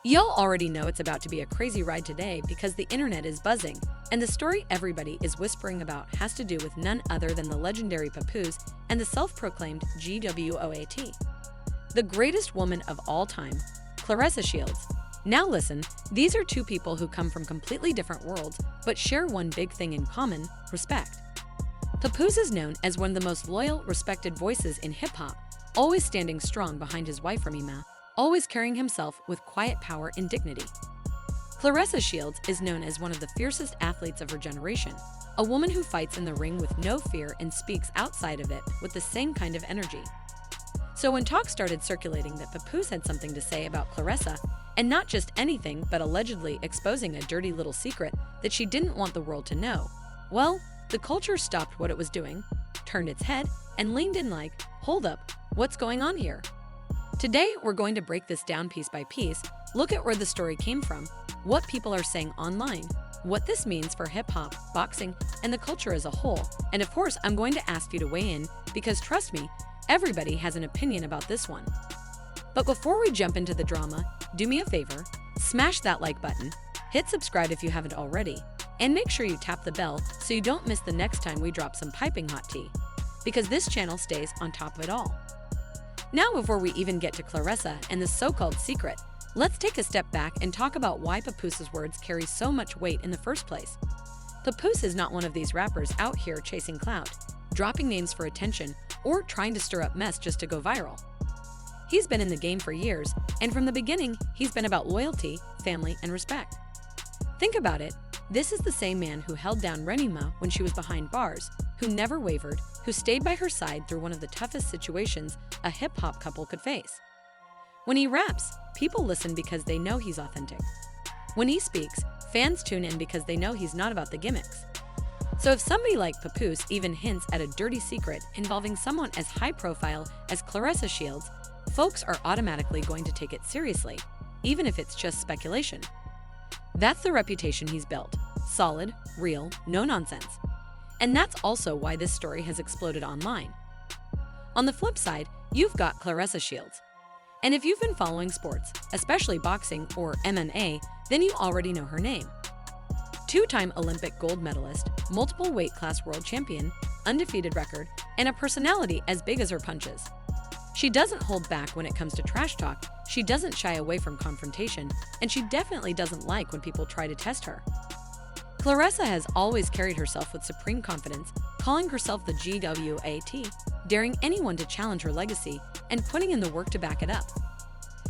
Y'all already know it's about to be a crazy ride today because the internet is buzzing, and the story everybody is whispering about has to do with none other than the legendary Papoose and the self-proclaimed GWOAT. The greatest woman of all time, Claressa Shields. Now listen, these are two people who come from completely different worlds but share one big thing in common: respect. Papoose is known as one of the most loyal, respected voices in hip-hop, always standing strong behind his wife Ramima, always carrying himself with quiet power and dignity. Claressa Shields is known as one of the fiercest athletes of her generation, a woman who fights in the ring with no fear and speaks outside of it with the same kind of energy. So when talk started circulating that Papoose had something to say about Claressa, and not just anything but allegedly exposing a dirty little secret that she didn't want the world to know, well, the culture stopped what it was doing, turned its head, and leaned in like, hold up, what's going on here? Today, we're going to break this down piece by piece, look at where the story came from, what people are saying online, what this means for hip-hop, boxing, and the culture as a whole, and of course, I'm going to ask you to weigh in because trust me, everybody has an opinion about this one. But before we jump into the drama, do me a favor, smash that like button, hit subscribe if you haven't already, and make sure you tap the bell so you don't miss the next time we drop some piping hot tea, because this channel stays on top of it all. Now, before we even get to Claressa and the so-called secret, let's take a step back and talk about why Papoose's words carry so much weight in the first place. Papoose is not one of these rappers out here chasing clout, dropping names for attention, or trying to stir up mess just to go viral. He's been in the game for years, and from the beginning, he's been about loyalty, family, and respect. Think about it. This is the same man who held down Ramima when she was behind bars, who never wavered, who stayed by her side through one of the toughest situations a hip-hop couple could face. When he raps, people listen because they know he's authentic. When he speaks, fans tune in because they know he's not about the gimmicks. So if somebody like Papoose even hints at a dirty secret involving someone as high-profile as Claressa Shields, folks are automatically going to take it seriously, even if it's just speculation. That's the reputation he's built: solid, real, no nonsense. And that's also why this story has exploded online. On the flip side, you've got Claressa Shields. And if you've been following sports, especially boxing or MMA, then you already know her name. Two-time Olympic gold medalist, multiple weight class world champion, undefeated record, and a personality as big as her punches. She doesn't hold back when it comes to trash talk, she doesn't shy away from confrontation, and she definitely doesn't like when people try to test her. Claressa has always carried herself with supreme confidence, calling herself the GWOAT, daring anyone to challenge her legacy, and putting in the work to back it up.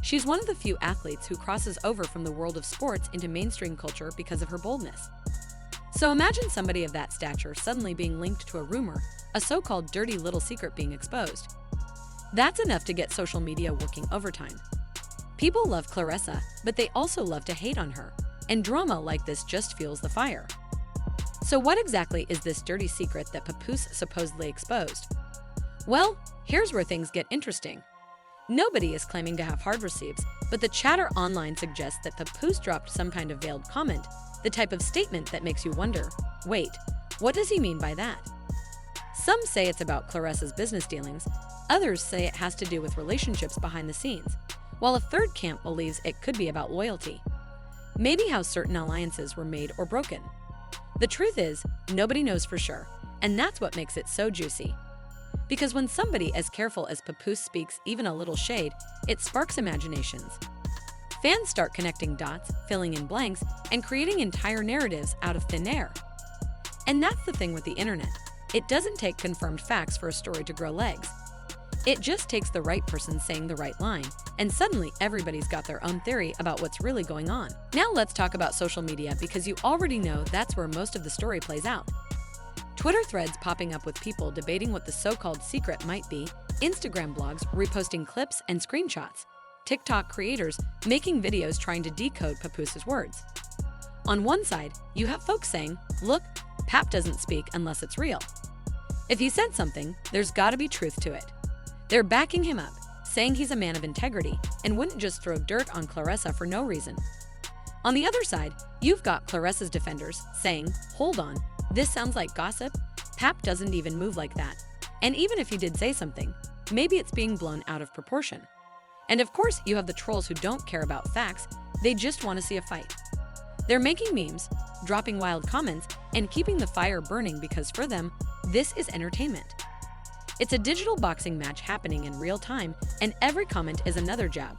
She's one of the few athletes who crosses over from the world of sports into mainstream culture because of her boldness. So imagine somebody of that stature suddenly being linked to a rumor, a so-called dirty little secret being exposed. That's enough to get social media working overtime. People love Claressa, but they also love to hate on her, and drama like this just fuels the fire. So what exactly is this dirty secret that Papoose supposedly exposed? Well, here's where things get interesting. Nobody is claiming to have hard receives, but the chatter online suggests that Papoose dropped some kind of veiled comment, the type of statement that makes you wonder, wait, what does he mean by that? Some say it's about Claressa's business dealings, others say it has to do with relationships behind the scenes, while a third camp believes it could be about loyalty. Maybe how certain alliances were made or broken. The truth is, nobody knows for sure, and that's what makes it so juicy. Because when somebody as careful as Papoose speaks even a little shade, it sparks imaginations. Fans start connecting dots, filling in blanks, and creating entire narratives out of thin air. And that's the thing with the internet. It doesn't take confirmed facts for a story to grow legs. It just takes the right person saying the right line, and suddenly everybody's got their own theory about what's really going on. Now let's talk about social media because you already know that's where most of the story plays out. Twitter threads popping up with people debating what the so-called secret might be, Instagram blogs reposting clips and screenshots, TikTok creators making videos trying to decode Papoose's words. On one side, you have folks saying, look, Pap doesn't speak unless it's real. If he said something, there's gotta be truth to it. They're backing him up, saying he's a man of integrity and wouldn't just throw dirt on Claressa for no reason. On the other side, you've got Claressa's defenders saying, hold on, this sounds like gossip. Pap doesn't even move like that. And even if he did say something, maybe it's being blown out of proportion. And of course, you have the trolls who don't care about facts. They just want to see a fight. They're making memes, dropping wild comments, and keeping the fire burning because for them, this is entertainment. It's a digital boxing match happening in real time, and every comment is another jab.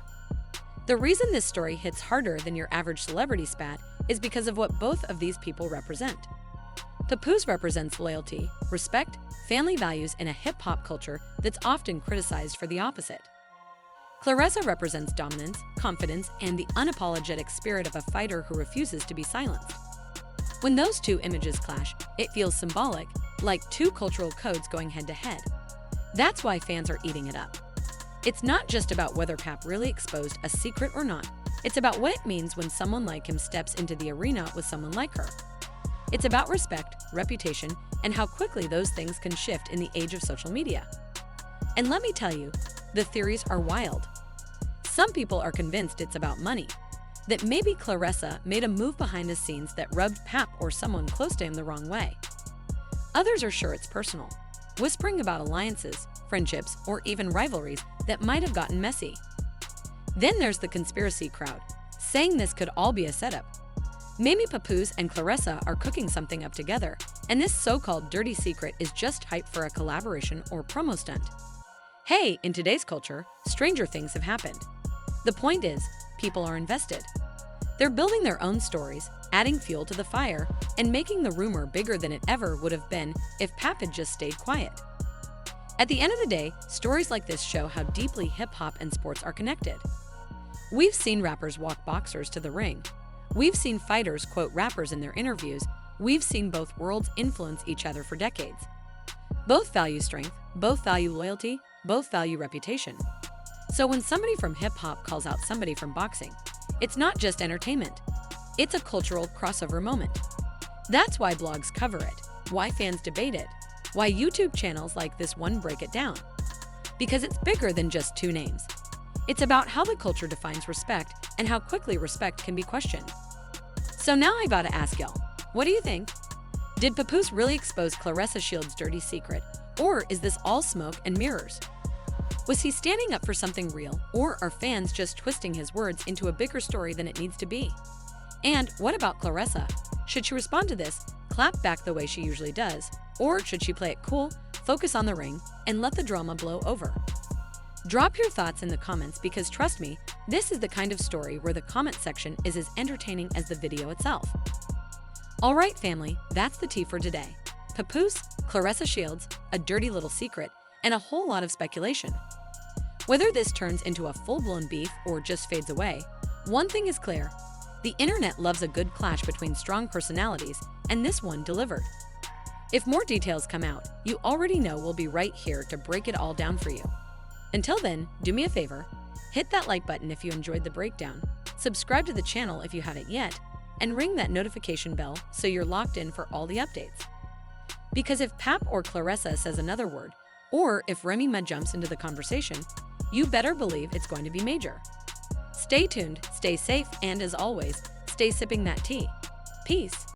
The reason this story hits harder than your average celebrity spat is because of what both of these people represent. Papoose represents loyalty, respect, family values in a hip-hop culture that's often criticized for the opposite. Claressa represents dominance, confidence, and the unapologetic spirit of a fighter who refuses to be silenced. When those two images clash, it feels symbolic, like two cultural codes going head-to-head. That's why fans are eating it up. It's not just about whether Pap really exposed a secret or not. It's about what it means when someone like him steps into the arena with someone like her. It's about respect, reputation, and how quickly those things can shift in the age of social media. And let me tell you, the theories are wild. Some people are convinced it's about money, that maybe Claressa made a move behind the scenes that rubbed Pap or someone close to him the wrong way. Others are sure it's personal, whispering about alliances, friendships, or even rivalries that might have gotten messy. Then there's the conspiracy crowd, saying this could all be a setup. Maybe Papoose and Claressa are cooking something up together, and this so-called dirty secret is just hype for a collaboration or promo stunt. Hey, in today's culture, stranger things have happened. The point is, people are invested. They're building their own stories, adding fuel to the fire, and making the rumor bigger than it ever would have been if Pap had just stayed quiet. At the end of the day, stories like this show how deeply hip-hop and sports are connected. We've seen rappers walk boxers to the ring. We've seen fighters quote rappers in their interviews. We've seen both worlds influence each other for decades. Both value strength, both value loyalty, both value reputation. So when somebody from hip-hop calls out somebody from boxing, it's not just entertainment. It's a cultural crossover moment. That's why blogs cover it, why fans debate it, why YouTube channels like this one break it down. Because it's bigger than just two names. It's about how the culture defines respect and how quickly respect can be questioned. So now I gotta ask y'all, what do you think? Did Papoose really expose Claressa Shields' dirty secret, or is this all smoke and mirrors? Was he standing up for something real, or are fans just twisting his words into a bigger story than it needs to be? And what about Claressa? Should she respond to this, clap back the way she usually does, or should she play it cool, focus on the ring, and let the drama blow over? Drop your thoughts in the comments because trust me, this is the kind of story where the comment section is as entertaining as the video itself. Alright family, that's the tea for today. Papoose, Claressa Shields, a dirty little secret, and a whole lot of speculation. Whether this turns into a full-blown beef or just fades away, one thing is clear. The internet loves a good clash between strong personalities, and this one delivered. If more details come out, you already know we'll be right here to break it all down for you. Until then, do me a favor, hit that like button if you enjoyed the breakdown, subscribe to the channel if you haven't yet, and ring that notification bell so you're locked in for all the updates. Because if Pap or Claressa says another word, or if Remy Ma jumps into the conversation, you better believe it's going to be major. Stay tuned, stay safe, and as always, stay sipping that tea. Peace.